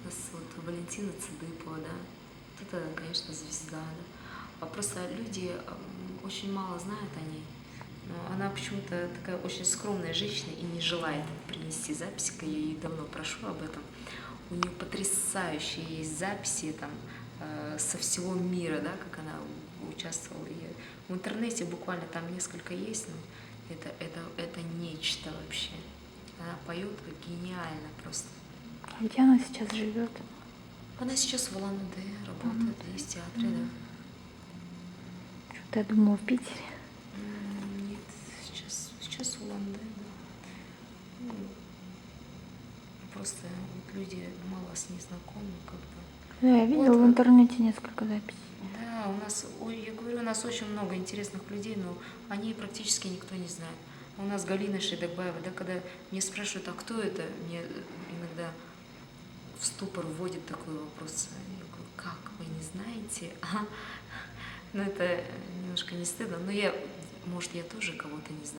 нас вот Валентина Цыдыпова, да, вот это, конечно, звезда, да. А просто люди очень мало знают о ней. Но она почему-то такая очень скромная женщина и не желает принести записи, я ей давно прошу об этом. У нее потрясающие есть записи там со всего мира, да, как она участвовала. И в интернете буквально там несколько есть, но это нечто вообще. Она поет гениально просто. А где она сейчас живет? Она сейчас в Улан-Удэ работает, есть в театре, да. Что-то я думала в Питере. Нет, сейчас в Улан-Удэ, да. Ну, просто вот люди мало с ней знакомы, как бы. Да, я видела Вот, в интернете несколько записей. да, у нас, я говорю, у нас очень много интересных людей, но о ней практически никто не знает. У нас Галина Шейдакбаева, да, когда меня спрашивают, а кто это, мне иногда в ступор вводит такой вопрос. Я говорю, как, вы не знаете? Ну, это немножко не стыдно, но может, я тоже кого-то не знаю.